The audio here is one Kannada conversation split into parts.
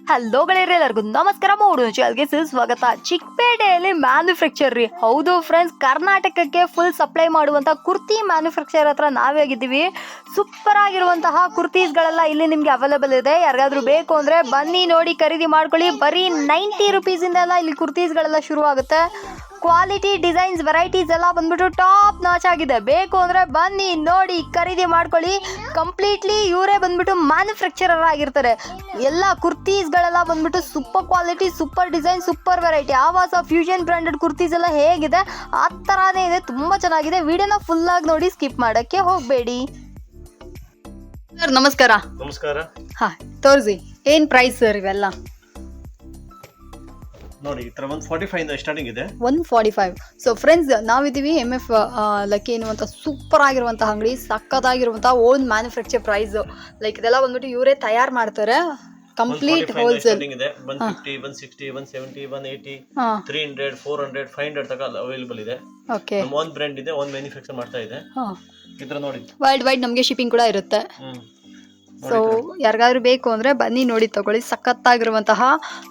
ಹಲೋ ಗೆಳೆಯರೆ, ಎಲ್ಲರಿಗೂ ನಮಸ್ಕಾರ. ಮೂಡು ಚಾನಲ್ಗೆ ಸ್ವಾಗತ. ಚಿಕ್ಕಪೇಟೆಯಲ್ಲಿ ಮ್ಯಾನುಫ್ಯಾಕ್ಚರ್ ರೀ. ಹೌದು ಫ್ರೆಂಡ್ಸ್, ಕರ್ನಾಟಕಕ್ಕೆ ಫುಲ್ ಸಪ್ಲೈ ಮಾಡುವಂಥ ಕುರ್ತಿ ಮ್ಯಾನುಫ್ಯಾಕ್ಚರ್ ಹತ್ರ ನಾವೇ ಆಗಿದ್ದೀವಿ. ಸೂಪರ್ ಆಗಿರುವಂತಹ ಕುರ್ತೀಸ್ಗಳೆಲ್ಲ ಇಲ್ಲಿ ನಿಮಗೆ ಅವೈಲೇಬಲ್ ಇದೆ. ಯಾರಿಗಾದ್ರೂ ಬೇಕು ಅಂದರೆ ಬನ್ನಿ, ನೋಡಿ, ಖರೀದಿ ಮಾಡ್ಕೊಳ್ಳಿ. ಬರೀ 90 ರುಪೀಸಿಂದೆಲ್ಲ ಇಲ್ಲಿ ಕುರ್ತೀಸ್ಗಳೆಲ್ಲ ಶುರು ಆಗುತ್ತೆ. ಕ್ವಾಲಿಟಿ, ಡಿಸೈನ್ಸ್, ವೆರೈಟೀಸ್ ಎಲ್ಲ ಬಂದ್ಬಿಟ್ಟು ಟಾಪ್ ನಾಚ್ ಆಗಿದೆ. ಬೇಕು ಅಂದರೆ ಬನ್ನಿ, ನೋಡಿ, ಖರೀದಿ ಮಾಡ್ಕೊಳ್ಳಿ. ಕಂಪ್ಲೀಟ್ಲಿ ಇವರೇ ಬಂದ್ಬಿಟ್ಟು ಮ್ಯಾನುಫ್ಯಾಕ್ಚರರ್ ಆಗಿರ್ತಾರೆ. ಎಲ್ಲ ಕುರ್ತೀಸ್ಗಳೆಲ್ಲ ಬಂದ್ಬಿಟ್ಟು super quality, super design, super variety. ಆವಾಸ ಫ್ಯೂಷನ್ ಬ್ರ್ಯಾಂಡೆಡ್ ಕುರ್ತೀಸ್ ಎಲ್ಲ ಹೇಗಿದೆ ಆ ಥರನೇ ಇದೆ. ತುಂಬ ಚೆನ್ನಾಗಿದೆ. ವಿಡಿಯೋನ ಫುಲ್ಲಾಗಿ ನೋಡಿ, ಸ್ಕಿಪ್ ಮಾಡೋಕ್ಕೆ ಹೋಗಬೇಡಿ. ಸರ್ ನಮಸ್ಕಾರ. ನಮಸ್ಕಾರ. ಹಾಂ, ತೋರಿಸಿ ಏನು ಪ್ರೈಸ್ ಸರ್ ಇವೆಲ್ಲ? ನೋಡಿ, ಈ ತರ 145 ಇಂದ ಸ್ಟಾರ್ಟಿಂಗ್ ಇದೆ. 145. ಸೊ ಫ್ರೆಂಡ್ಸ್, ನಾವಿದ್ದೀವಿ MF ಲಕ್ಕಿ ಎನ್ನುವಂಥ ಸೂಪರ್ ಆಗಿರುವಂಥ ಅಂಗಡಿ. ಸಕ್ಕತ್ತಾಗಿರುವಂಥ ಓನ್ ಮ್ಯಾನುಫ್ಯಾಕ್ಚರ್ ಪ್ರೈಸ್. ಲೈಕ್ ಇದೆಲ್ಲ ಬಂದ್ಬಿಟ್ಟು ಇವರೇ ತಯಾರು ಮಾಡ್ತಾರೆ. ಕಂಪ್ಲೀಟ್ ಹೋಲ್ಸೇಲ್ ಇದೆ. 150, 160, 170, 180, 300, 400, 500 ತನಕ ಅವೈಲೇಬಲ್ ಇದೆ. ಓಕೆ. ನಮ್ಮ ಓನ್ ಬ್ರ್ಯಾಂಡ್ ಇದೆ, ಓನ್ ಮ್ಯಾನುಫ್ಯಾಕ್ಚರ್ ಮಾಡ್ತಾ ಇದೆ. ಇದ್ರ ನೋಡಿ, ವರ್ಲ್ಡ್ ವೈಡ್ ನಮಗೆ ಶಿಪ್ಪಿಂಗ್ ಕೂಡ ಇರುತ್ತೆ. ಸೊ ಯಾರಿಗಾದ್ರೂ ಬೇಕು ಅಂದ್ರೆ ಬನ್ನಿ, ನೋಡಿ, ತಗೊಳ್ಳಿ. ಸಖತ್ತಾಗಿರುವಂತಹ,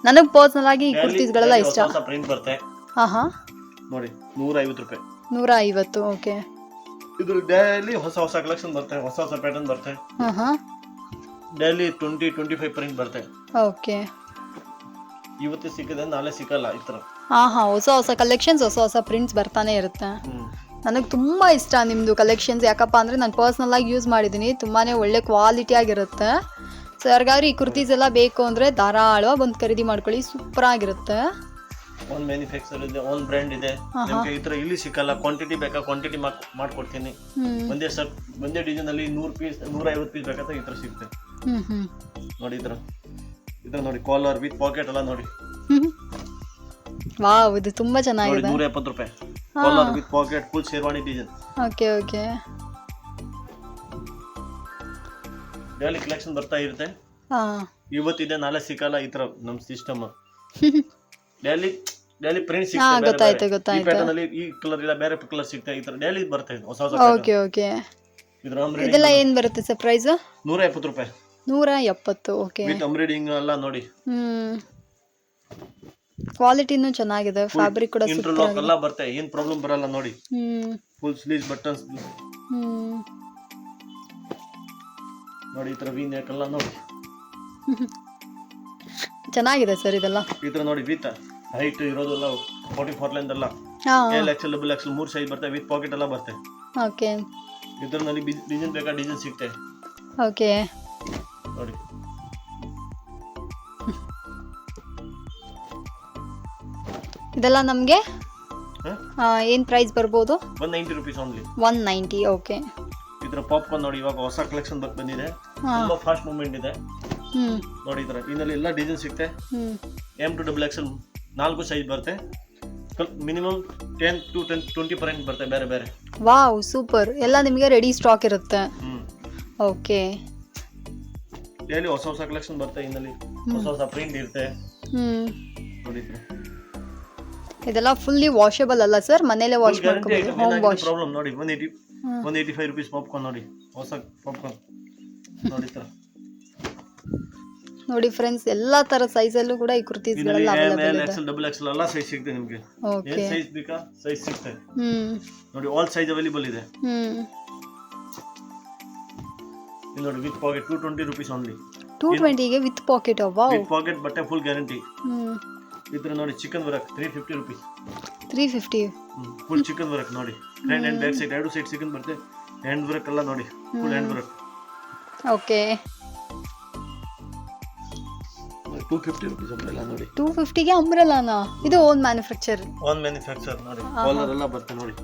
ನನಗೆ ಪರ್ಸನಲ್ ಆಗಿ ಈ ಕುರ್ತೀಸ್ಗಳೆಲ್ಲ ಇಷ್ಟ. ಹೊಸ ಪ್ರಿಂಟ್ ಬರುತ್ತೆ. ಹಾ ನೋಡಿ, 150 ರೂಪಾಯಿ. 150. ಓಕೆ. ಇದು ಡೈಲಿ ಹೊಸ ಹೊಸ ಕಲೆಕ್ಷನ್ ಬರುತ್ತೆ, ಹೊಸ ಹೊಸ ಪ್ಯಾಟರ್ನ್ ಬರುತ್ತೆ. ಡೈಲಿ 20-25 ಪ್ರಿಂಟ್ ಬರುತ್ತೆ. ಓಕೆ. ಇವತ್ತು ಸಿಕ್ಕಿದೆ, ನಾಳೆ ಸಿಕ್ಕಲ್ಲ. ಈ ತರ ಹೊಸ ಹೊಸ ಕಲೆಕ್ಷನ್ಸ್, ಹೊಸ ಹೊಸ ಪ್ರಿಂಟ್ಸ್ ಬರ್ತಾನೆ ಇರುತ್ತೆ. ನನಗೆ ತುಂಬ ಇಷ್ಟ ನಿಮ್ಮದು ಕಲೆಕ್ಷನ್ಸ್. ಯಾಕಪ್ಪ ಅಂದರೆ ನಾನು ಪರ್ಸ್ನಲ್ ಆಗಿ ಯೂಸ್ ಮಾಡಿದ್ದೀನಿ. ತುಂಬಾ ಒಳ್ಳೆ ಕ್ವಾಲಿಟಿ ಆಗಿರುತ್ತೆ. ಸೊ ಯಾರಿಗಾದ್ರೂ ಈ ಕುರ್ತೀಸ್ ಎಲ್ಲ ಬೇಕು ಅಂದರೆ ಧಾರಾಳವಾಗಿ ಬಂದು ಖರೀದಿ ಮಾಡ್ಕೊಳ್ಳಿ. ಸೂಪರ್ ಆಗಿರುತ್ತೆ. ಓನ್ ಮ್ಯಾನುಫ್ಯಾಕ್ಚರ್ ಇದೆ, ಓನ್ ಬ್ರ್ಯಾಂಡ್ ಇದೆ. ನಿಮಗೆ ಈ ತರ ಇಲ್ಲಿ ಸಿಕ್ಕಲ್ಲ. ಕ್ವಾಂಟಿಟಿ ಬೇಕಾ, ಕ್ವಾಂಟಿಟಿ ಮಾಡ್ಕೊಡ್ತೀನಿ. ಒಂದೇ ಡಿಸೈನ್ ಅಲ್ಲಿ 100 ಪೀಸ್, 150 ಪೀಸ್ ಬೇಕಾದ್ರೆ ಈ ತರ ಸಿಗುತ್ತೆ. ನೋಡಿ, ಈ ತರ ನೋಡಿ, ಕಾಲರ್ ವಿತ್ ಪಾಕೆಟ್ ಎಲ್ಲ ನೋಡಿ. ವಾವ್, ಇದು ತುಂಬಾ ಚೆನ್ನಾಗಿದೆ. 170 ರೂಪಾಯಿ. Collar with pocket, full sherwani design. Okay okay. Daily collection ಬರ್ತಾ ಇರುತ್ತೆ. ಇವತ್ತಿದೆ, ನಾಳೆ ಸಿಕ್ಕಲ್ಲ. ಈ ತರ ನಮ್ಮ ಸಿಸ್ಟಮ್. ಡೈಲಿ ಪ್ರಿಂಟ್ ಸಿಗುತ್ತೆ. ಗೊತ್ತಾಯ್ತು ಈ ಗೊತ್ತಾಯ್ತು. ಪ್ಯಾಟರ್ನ್ ಅಲ್ಲಿ ಈ ಕಲರ್ ಇಲ್ಲ, ಬೇರೆ ಕಲರ್ ಸಿಗುತ್ತೆ. ಈ ತರ ಡೈಲಿ ಬರ್ತಾ ಇದೆ ಹೊಸ ಹೊಸ. Okay okay. ಇದೆಲ್ಲ ಏನ್ ಬರುತ್ತೆ ಸರ್ ಪ್ರೈಸ್? 170 ರೂಪಾಯಿ. 170. ಓಕೆ. ವಿತ್ ಎಂಬ್ರಾಯ್ಡಿಂಗ್ ಎಲ್ಲ ನೋಡಿ. ಕ್ವಾಲಿಟಿನೂ ಚೆನ್ನಾಗಿದೆ. ಫ್ಯಾಬ್ರಿಕ್ ಕೂಡ ಸೂಪರ್ ಇಂಟರ್ಲಾಕ್ ಎಲ್ಲ ಬರುತ್ತೆ, ಏನ್ ಪ್ರಾಬ್ಲಮ್ ಬರಲ್ಲ. ನೋಡಿ, ಫುಲ್ ಸ್ಲೀವ್ಸ್ ಬಟನ್ಸ್ ನೋಡಿ. ಈ ತರ ವಿ ನೆಕ್ ಎಲ್ಲ ನೋಡಿ. ಚೆನ್ನಾಗಿದೆ ಸರ್ ಇದೆಲ್ಲ. ಈ ತರ ನೋಡಿ, ವಿತ್ ಹೈಟ್ ಇರೋದೆಲ್ಲ 44 ಲೈನ್ ಎಲ್ಲ. XL, XL 3 ಸೈಜ್ ಬರುತ್ತೆ. ವಿತ್ ಪಾಕೆಟ್ ಎಲ್ಲ ಬರುತ್ತೆ. ಓಕೆ. ಇದರಲ್ಲಿ ಡಿಸೈನ್ ಬೇಕಾ ಡಿಸೈನ್ ಸಿಗುತ್ತೆ. ಓಕೆ. ನೋಡಿ, ಇದೆಲ್ಲ ನಮಗೆ ಏನು ಪ್ರೈಸ್ ಬರ್ಬೋದು? 190 ರೂಪೀಸ್ ಓನ್ಲಿ. 190. ಓಕೆ. ಇದರ ಪಾಪ್ಕಾರ್ನ್ ನೋಡಿ, ಇವಾಗ ಹೊಸ ಕಲೆಕ್ಷನ್ ಬಂದಿದೆ. ತುಂಬಾ ಫಾಸ್ಟ್ ಮೂವ್ಮೆಂಟ್ ಇದೆ. ನೋಡಿ, ಈ ತರ ಇದರಲ್ಲಿ ಎಲ್ಲ ಡಿಸೈನ್ ಸಿಗುತ್ತೆ. M to XXL 4 ಸೈಜ್ ಬರುತ್ತೆ. ಮಿನಿಮಮ್ 10 to 20 ಪರ್ಸೆಂಟ್ ಬರುತ್ತೆ ಬೇರೆ ಬೇರೆ. Wow, super. ಎಲ್ಲ ನಿಮಗೆ ರೆಡಿ ಸ್ಟಾಕ್ ಇರುತ್ತೆ. ಓಕೆ. ಡೈಲಿ ಹೊಸ ಹೊಸ ಕಲೆಕ್ಷನ್ ಬರುತ್ತೆ. ಇದರಲ್ಲಿ ಹೊಸ ಹೊಸ ಪ್ರಿಂಟ್ ಇರುತ್ತೆ. ನೋಡಿ, ಇದೆಲ್ಲ ಫುಲ್ಲಿ ವಾಷಬಲ್ ಅಲ್ಲ ಸರ್? ಮನೇಲೆ ವಾಶ್ ಮಾಡ್ಕೋಬಹುದು. Home wash. ಪ್ರಾಬ್ಲಮ್ ನೋಡಿ. 185 ರೂಪೀಸ್ ಪಾಪ್ಕಾರ್ನ್ ನೋಡಿ, ಹೊಸ ಪಾಪ್ಕಾರ್ನ್ ನೋಡಿ. ತರ ನೋಡಿ ಫ್ರೆಂಡ್ಸ್, ಎಲ್ಲಾ ತರ ಸೈಜ್ ಅಲ್ಲೂ ಕೂಡ ಈ ಕುರ್ತೀಸ್ಗಳೆಲ್ಲ ಅವೈಲೇಬಲ್ ಇದೆ. XL, XXL ಎಲ್ಲ ಸೈಜ್ ಸಿಗುತ್ತೆ ನಿಮಗೆ. ಓಕೆ. ಏನು ಸೈಜ್ ಬೇಕಾ ಸೈಜ್ ಸಿಗುತ್ತೆ. ನೋಡಿ, ಆಲ್ ಸೈಜ್ ಅವೈಲೇಬಲ್ ಇದೆ. ಇಲ್ಲಿ ನೋಡಿ, ವಿತ್ ಪಾಕೆಟ್ 220 ರೂಪೀಸ್ ಓನ್ಲಿ. 220 ಗೆ with packet. Wow, with packet, ಬಟ್ಟೆ ಫುಲ್ ಗ್ಯಾರಂಟಿ. ಇದ್ರ ನೋಡಿ, chicken work 350 rupees. 350. Full chicken work ನೋಡಿ. ಫ್ರಂಟ್ ಅಂಡ್ ಬ್ಯಾಕ್ ಸೈಡ್ ಎರಡು ಸೈಡ್ ಚಿಕನ್ ಬರುತ್ತೆ. ಹ್ಯಾಂಡ್ ವರ್ಕ್ ಎಲ್ಲ ನೋಡಿ, full hand work. Okay. 250 rupees umbrella ನೋಡಿ. 250 ಗೆ ಅಂಬ್ರೆಲಾನಾ? ಇದು ಓನ್ ಮ್ಯಾನುಫ್ಯಾಕ್ಚರ್. ಓನ್ ಮ್ಯಾನುಫ್ಯಾಕ್ಚರ್ ನೋಡಿ. ಕಾಲರ್ ಎಲ್ಲ ಬರುತ್ತೆ ನೋಡಿ.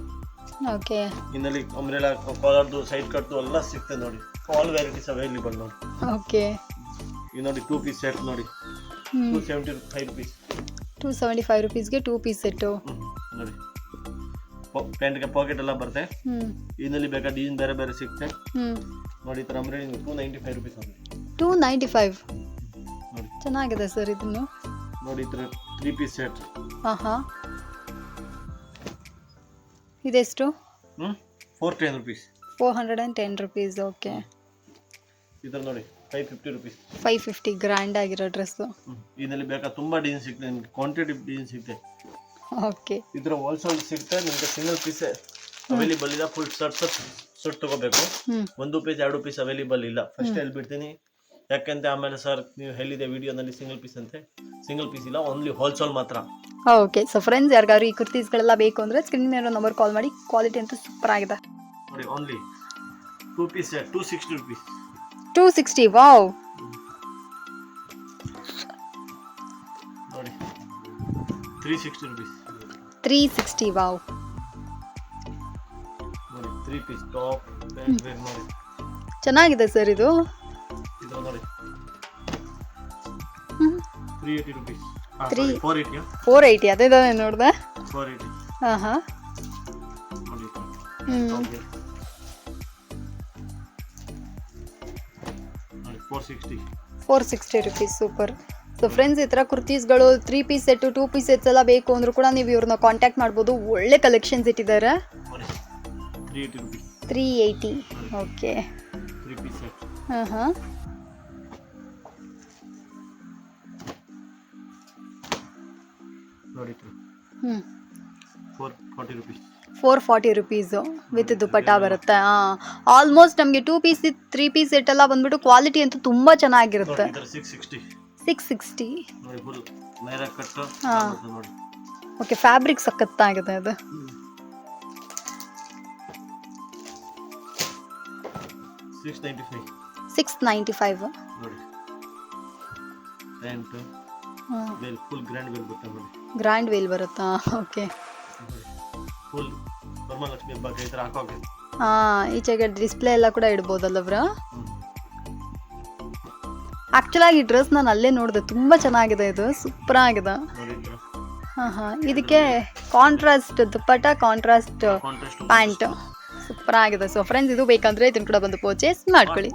ಓಕೆ. ಇನ್ನಲ್ಲಿ ಅಂಬ್ರೆಲಾ, ಕಾಲರ್ದು, ಸೈಡ್ ಕಟ್ದು ಎಲ್ಲ ಸಿಗುತ್ತೆ ನೋಡಿ. ಆಲ್ ವೆರೈಟೀಸ್ ಅವೈಲೇಬಲ್ ನೋಡಿ. ಓಕೆ. ಇದು ನೋಡಿ, 2 ಪೀಸ್ ಸೆಟ್ ನೋಡಿ. 275 ರೂಪೀಸ್. 275 ರೂಪೀಸ್ಗೆ 2 ಪೀಸ್ ಸೆಟ್ ನೋಡಿ. ಪ್ಯಾಂಟ್ಗೆ ಪಾಕೆಟ್ ಎಲ್ಲ ಬರುತ್ತೆ. ಇದರಲ್ಲಿ ಬೇಕಾ ಡಿಸೈನ್ ಬೇರೆ ಬೇರೆ ಸಿಗುತ್ತೆ ನೋಡಿ. ಈ ತರ ಅಂಬ್ರೆಲಾ 295 ರೂಪೀಸ್ ನೋಡಿ. 295 ನೋಡಿ. ಚೆನ್ನಾಗಿದೆ ಸರ್ ಇದನ್ನು ನೋಡಿ. ಈ ತರ 3 ಪೀಸ್ ಸೆಟ್. ಇದೆಷ್ಟು? 410 ರೂಪೀಸ್. 410 ರೂಪೀಸ್. ಓಕೆ. ಇದರ ನೋಡಿ, 550 rupees. 550 ಗ್ರ್ಯಾಂಡ್ ಆಗಿರೋ ಡ್ರೆಸ್ಸು. ಇದರಲ್ಲಿ ಬೇಕಾ ತುಂಬಾ ಡಿಸೈನ್ ಸಿಗ್ತದೆ ನಿಮ್ಗೆ, ಕ್ವಾಂಟಿಟಿ ಡಿಸೈನ್ ಸಿಗುತ್ತೆ. ಓಕೆ. ಇದ್ರ ಹೋಲ್ಸೇಲ್ ಸಿಗುತ್ತೆ ನಿಮ್ಗೆ, ಸಿಂಗಲ್ ಪೀಸ್ ಅವೈಲೇಬಲ್ ಇಲ್ಲ. ಫುಲ್ ಶರ್ಟ್ ತಗೋಬೇಕು. ಒಂದು ಪೀಸ್ 2 ಪೀಸ್ ಅವೈಲೇಬಲ್ ಇಲ್ಲ. ಫಸ್ಟ್ ಹೇಳ್ಬಿಡ್ತೀನಿ, ಯಾಕಂತ ಆಮೇಲೆ ಸರ್ ನೀವು ಹೇಳಿದೆ ವಿಡಿಯೋನಲ್ಲಿ ಸಿಂಗಲ್ ಪೀಸ್ ಅಂತೆ. ಸಿಂಗಲ್ ಪೀಸ್ ಇಲ್ಲ, ಓನ್ಲಿ ಹೋಲ್ಸೇಲ್ ಮಾತ್ರ. ಓಕೆ. ಸೊ ಫ್ರೆಂಡ್ಸ್, ಯಾರಿಗಾದ್ರು ಈ ಕುರ್ತೀಸ್ಗಳೆಲ್ಲ ಬೇಕು ಅಂದರೆ ಸ್ಕ್ರೀನ್ ಮೇಲೆ ನಂಬರ್ ಕಾಲ್ ಮಾಡಿ. ಕ್ವಾಲಿಟಿ ಅಂತೂ ಸೂಪರ್ ಆಗಿದೆ ನೋಡಿ. Only 2 piece 260 rupees. 260. ವಾವ್. ನೋಡಿ 360 rupees. 360. ವಾವ್. ನೋಡಿ 3 ಪೀಸ್ ಟಾಪ್ ಪ್ಯಾಂಟ್ ವೇರ್ ನೋಡಿ. ಚೆನ್ನಾಗಿದೆ ಸರ್ ಇದು. ಇದು ನೋಡಿ 380 rupees. 480. 480 ಅದೇ ತಾನೇ ನೋಡ್ದೆ. 480. ಹಾಂ ಹಾಂ. ನೋಡಿ ಹ್ಞೂ. 460. 460 rupees. ಸೂಪರ್. ಸೊ ಫ್ರೆಂಡ್ಸ್, ಈ ಥರ ಕುರ್ತೀಸ್ಗಳು 3 ಪೀಸ್ ಸೆಟ್ಟು 2 ಪೀಸ್ ಸೆಟ್ಸ್ ಎಲ್ಲ ಬೇಕು ಅಂದರೂ ಕೂಡ ನೀವು ಇವ್ರನ್ನ ಕಾಂಟ್ಯಾಕ್ಟ್ ಮಾಡ್ಬೋದು. ಒಳ್ಳೆ ಕಲೆಕ್ಷನ್ಸ್ ಇಟ್ಟಿದ್ದಾರೆ. 380 rupees. 380. ಓಕೆ. 3 piece set. ಹಾಂ ಹಾಂ. ನೋಡಿ ಹ್ಞೂ. 440 rupees. 440 rupees ವಿತ್ ದುಪಟ್ಟಾ ಬರುತ್ತೆ. ಆಲ್ಮೋಸ್ಟ್ ನಮಗೆ 2 ಪೀಸ್ 3 ಪೀಸ್ ಸೆಟ್ ಎಲ್ಲ ಬಂದ್ಬಿಟ್ಟು ಕ್ವಾಲಿಟಿ ಅಂತೂ ತುಂಬ ಚೆನ್ನಾಗಿರುತ್ತೆ. 660. 660. ನೋಡಿ ಫುಲ್ ನೈರಾ ಕಟ್. ನೋಡಿ ಓಕೆ. ಫ್ಯಾಬ್ರಿಕ್ ಸಖತ್ತಾಗಿದೆ ಅದು. 695. 695. ನೋಡಿ pant veil full grand veil ಬರುತ್ತೆ ನೋಡಿ. ಗ್ರ್ಯಾಂಡ್ ವೇಲ್ ಬರುತ್ತಾ? ಓಕೆ. ಫುಲ್ ವರಮಹಾಲಕ್ಷ್ಮಿ ಹಬ್ಬಕ್ಕೆ ಈ ಥರ ಹಾಕೋಕೆ. ಈಚೆಗೆ ಡಿಸ್ಪ್ಲೇ ಎಲ್ಲ ಕೂಡ ಇಡ್ಬೋದಲ್ಲ ಬ್ರಾ? ಆ್ಯಕ್ಚುಲಾಗಿ ಈ ಡ್ರೆಸ್ ನಾನು ಅಲ್ಲೇ ನೋಡಿದೆ, ತುಂಬ ಚೆನ್ನಾಗಿದೆ ಇದು. ಸೂಪರ್ ಆಗಿದೆ. ಹಾಂ ಹಾಂ. ಇದಕ್ಕೆ ಕಾಂಟ್ರಾಸ್ಟ್ ದುಪ್ಪಟ್ಟ, ಕಾಂಟ್ರಾಸ್ಟ್ ಪ್ಯಾಂಟ್ ಸೂಪರ್ ಆಗಿದೆ. ಸೊ ಫ್ರೆಂಡ್ಸ್, ಇದು ಬೇಕಂದರೆ ಇದನ್ನು ಕೂಡ ಬಂದು ಪರ್ಚೇಸ್ ಮಾಡ್ಕೊಳ್ಳಿ.